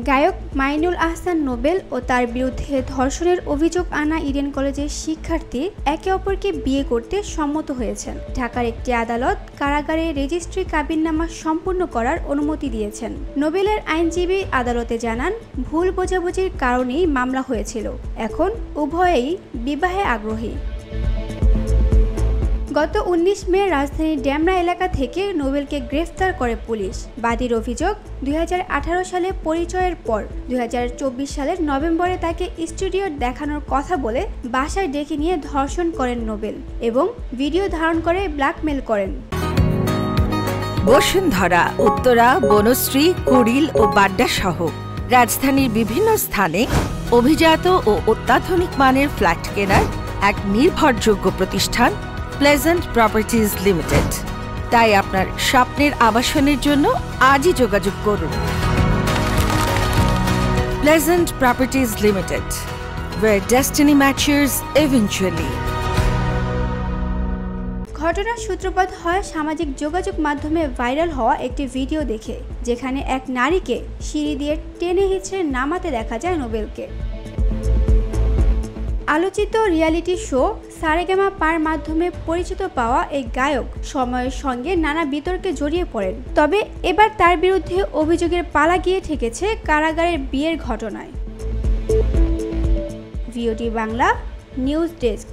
গায়ক মাইনুল আহসান নোবেল ও তার বিরুদ্ধে ধর্ষণের অভিযোগ আনা ইডেন কলেজের শিক্ষার্থী একে অপরকে বিয়ে করতে সম্মত হয়েছেন। ঢাকার একটি আদালত কারাগারে রেজিস্ট্রি কাবিননামা সম্পূর্ণ করার অনুমতি দিয়েছেন। নোবেলের আইনজীবী আদালতে জানান, ভুল বোঝাবুঝির কারণেই মামলা হয়েছিল। এখন উভয়েই বিবাহে আগ্রহী। গত 19 মে রাজধানীর ডেমরা এলাকা থেকে নোবেলকে গ্রেফতার করে পুলিশ। বাদীর অভিযোগ, 2018 সালে পরিচয়ের পর 2024 সালের নভেম্বরে তাকে স্টুডিও দেখানোর কথা বলে বাসায় ডেকে নিয়ে ধর্ষণ করেন নোবেল এবং ভিডিও ধারণ করে ব্ল্যাকমেল করেন। বসুন্ধরা, উত্তরা, বনশ্রী, কুড়িল ও বাড্ডা সহ রাজধানীর বিভিন্ন স্থানে অভিজাত ও অত্যাধুনিক মানের ফ্ল্যাট কেনার এক নির্ভরযোগ্য প্রতিষ্ঠান প্লেজেন্ট প্রপার্টিজ লিমিটেড। তাই আপনার স্বপ্নের আবাসনের জন্য আজই যোগাযোগ করুন। Pleasant properties limited, where destiny matches eventually। ঘটনার সূত্রপাত হয় সামাজিক যোগাযোগ মাধ্যমে ভাইরাল হওয়া একটি ভিডিও দেখে, যেখানে এক নারীকে সিঁড়ি দিয়ে টেনে হিঁচড়ে নামাতে দেখা যায় নোবেলকে। আলোচিত রিয়ালিটি শো সারেগামা পার মাধ্যমে পরিচিত পাওয়া এই গায়ক সময়ের সঙ্গে নানা বিতর্কে জড়িয়ে পড়েন। তবে এবার তার বিরুদ্ধে অভিযোগের পালা গিয়ে ঠেকেছে কারাগারের বিয়ের ঘটনায়। ভিওটি বাংলা নিউজ ডেস্ক।